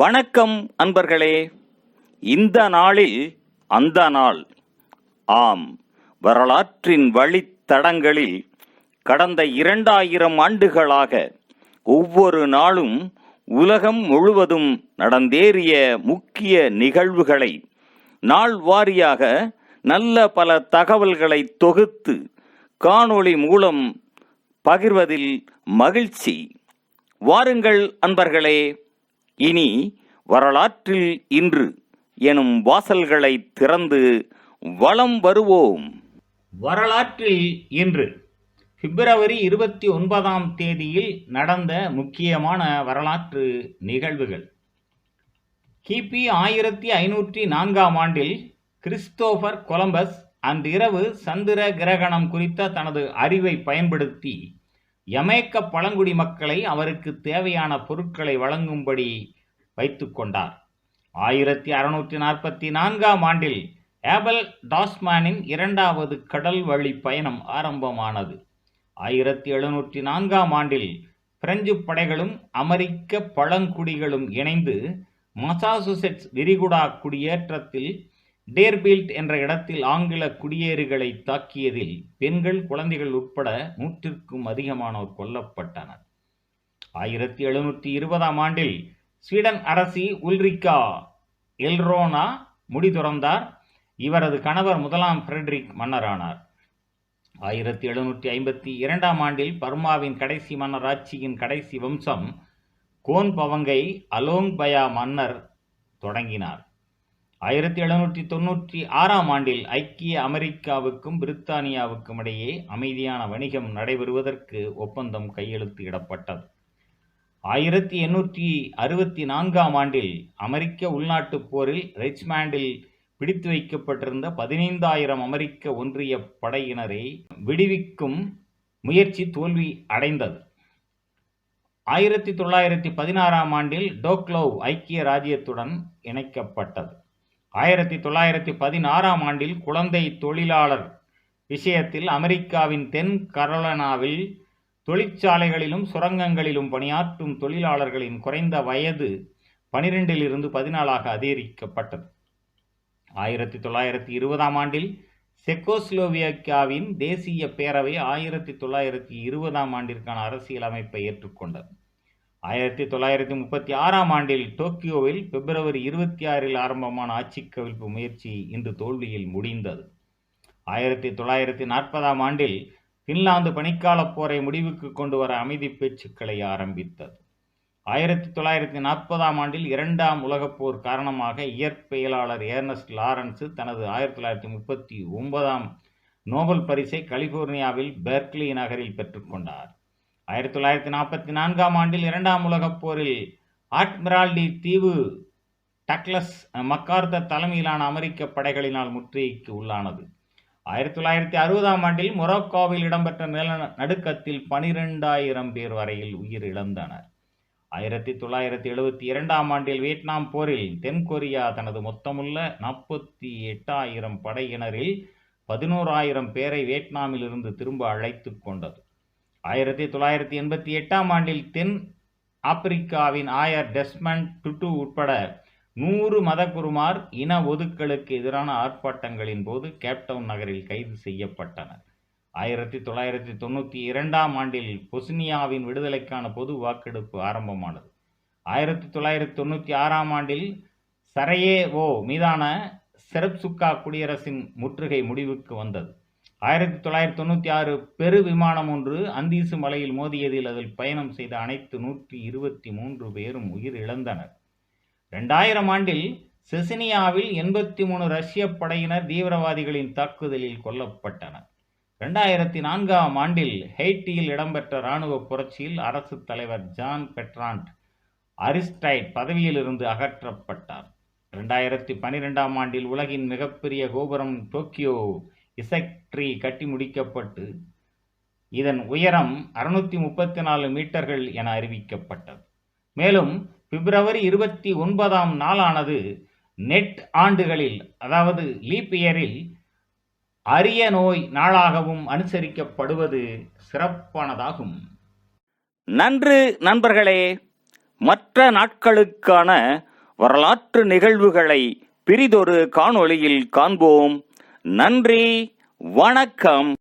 வணக்கம் அன்பர்களே. இந்த நாளில் அந்த நாள். ஆம், வரலாற்றின் வழித்தடங்களில் கடந்த 2000 ஆண்டுகளாக ஒவ்வொரு நாளும் உலகம் முழுவதும் நடந்தேறிய முக்கிய நிகழ்வுகளை நாள் வாரியாக நல்ல பல தகவல்களை தொகுத்து காணொளி மூலம் பகிர்வதில் மகிழ்ச்சி. வாருங்கள் அன்பர்களே, இனி வரலாற்றில் இன்று எனும் வாசல்களை திறந்து வலம் வருவோம். வரலாற்றில் இன்று பிப்ரவரி 29ஆம் தேதியில் நடந்த முக்கியமான வரலாற்று நிகழ்வுகள். கிபி 1504ஆம் ஆண்டில் கிறிஸ்டோபர் கொலம்பஸ் அன்றிரவு சந்திர கிரகணம் குறித்த தனது அறிவை பயன்படுத்தி யமேக்க பழங்குடி மக்களை அவருக்கு தேவையான பொருட்களை வழங்கும்படி வைத்து கொண்டார். 1644ஆம் ஆண்டில் ஏபல் டாஸ்மானின் 2வது கடல் வழி பயணம் ஆரம்பமானது. 1704ஆம் ஆண்டில் பிரெஞ்சு படைகளும் அமெரிக்க பழங்குடிகளும் இணைந்து மசாசுசெட்ஸ் விரிகுடா குடியேற்றத்தில் டேர்பீல்ட் என்ற இடத்தில் ஆங்கில குடியேறிகளை தாக்கியதில் பெண்கள், குழந்தைகள் உட்பட 100க்கும் அதிகமானோர் கொல்லப்பட்டனர். 1720ஆம் ஆண்டில் ஸ்வீடன் அரசி உல்ரிகா எல்ரோனா முடிதுறந்தார். இவரது கணவர் 1ஆம் ஃபிரெட்ரிக் மன்னரானார். 1752ஆம் ஆண்டில் பர்மாவின் கடைசி மன்னர் ஆட்சியின் கடைசி வம்சம் கோன் பவங்கை அலோங்பயா மன்னர் தொடங்கினார். 1796ஆம் ஆண்டில் ஐக்கிய அமெரிக்காவுக்கும் பிரித்தானியாவுக்கும் இடையே அமைதியான வணிகம் நடைபெறுவதற்கு ஒப்பந்தம் கையெழுத்து இடப்பட்டது. 1864ஆம் ஆண்டில் அமெரிக்க உள்நாட்டுப் போரில் ரிச்மாண்டில் பிடித்து வைக்கப்பட்டிருந்த 15,000 அமெரிக்க ஒன்றிய படையினரை விடுவிக்கும் முயற்சி தோல்வி அடைந்தது. 1916ஆம் ஆண்டில் டோக்லோவ் ஐக்கிய ராஜ்யத்துடன் இணைக்கப்பட்டது. 1916ஆம் ஆண்டில் குழந்தை தொழிலாளர் விஷயத்தில் அமெரிக்காவின் தென் கரோலினாவில் தொழிற்சாலைகளிலும் சுரங்கங்களிலும் பணியாற்றும் தொழிலாளர்களின் குறைந்த வயது 12 14 அதிகரிக்கப்பட்டது. 1920ஆம் ஆண்டில் செக்கோஸ்லோவேக்கியாவின் தேசிய பேரவை 1920ஆம் ஆண்டிற்கான அரசியல் அமைப்பை ஏற்றுக்கொண்டது. 1936ஆம் ஆண்டில் டோக்கியோவில் பிப்ரவரி 26இல் ஆரம்பமான ஆட்சி கவிழ்ப்பு முயற்சி இன்று தோல்வியில் முடிந்தது. 1940ஆம் ஆண்டில் பின்லாந்து பனிக்கால போரை முடிவுக்கு கொண்டு வர அமைதி பேச்சுக்களை ஆரம்பித்தது. 1940ஆம் ஆண்டில் 2ஆம் உலகப் போர் காரணமாக இயற்பியலாளர் ஏர்னஸ்ட் லாரன்ஸ் தனது 1939ஆம் நோபல் பரிசை கலிபோர்னியாவில் பெர்க்லி நகரில் பெற்றுக்கொண்டார். 1944ஆம் ஆண்டில் 2ஆம் உலகப் போரில் ஆட்மிரால்டி தீவு டக்ளஸ் மக்கார்தர் தலைமையிலான அமெரிக்க படைகளினால் முற்றுகைக்கு உள்ளானது. 1960ஆம் ஆண்டில் மொரோக்கோவில் இடம்பெற்ற நிலநடுக்கத்தில் 12,000 பேர் வரையில் உயிர் இழந்தனர். 1972ஆம் ஆண்டில் வியட்நாம் போரில் தென்கொரியா தனது மொத்தமுள்ள 48,000 படையினரில் 11,000 பேரை வியட்நாமில் இருந்து திரும்ப அழைத்து கொண்டது. 1988ஆம் ஆண்டில் தென் ஆப்பிரிக்காவின் ஆயர் டெஸ்மண்ட் டுட்டு உட்பட 100 மதகுருமார் இன ஒதுக்கலுக்கு எதிரான ஆர்ப்பாட்டங்களின் போது கேப்டவுன் நகரில் கைது செய்யப்பட்டனர். 1992ஆம் ஆண்டில் பொஸ்னியாவின் விடுதலைக்கான பொது வாக்கெடுப்பு ஆரம்பமானது. 1996ஆம் ஆண்டில் சரயேவோ மீதான செர்ப்சுக்கா குடியரசின் முற்றுகை முடிவுக்கு வந்தது. 1996 பெரு விமானம் ஒன்று அந்தீசு மலையில் மோதியதில் அதில் பயணம் செய்த அனைத்து 123 பேரும் உயிர் இழந்தனர். 2000 ஆண்டில் செசினியாவில் 83 ரஷ்ய படையினர் தீவிரவாதிகளின் தாக்குதலில் கொல்லப்பட்டனர். 2004ஆம் ஆண்டில் ஹெய்ட்டியில் இடம்பெற்ற இராணுவ புரட்சியில் அரசு தலைவர் ஜான் பெட்ராண்ட் அரிஸ்டைட் பதவியிலிருந்து அகற்றப்பட்டார். 2012ஆம் ஆண்டில் உலகின் மிகப்பெரிய கோபுரம் டோக்கியோ இசக்ட்ரி கட்டி முடிக்கப்பட்டு இதன் உயரம் 634 மீட்டர்கள் என அறிவிக்கப்பட்டது. மேலும் பிப்ரவரி 29ஆம் நாளானது நெட் ஆண்டுகளில், அதாவது லீப் இயரில் அரிய நோய் நாளாகவும் அனுசரிக்கப்படுவது சிறப்பானதாகும். நன்று நண்பர்களே. மற்ற நாட்களுக்கான வரலாற்று நிகழ்வுகளை பிரிதொரு காணொளியில் காண்போம். நன்றி, வணக்கம்.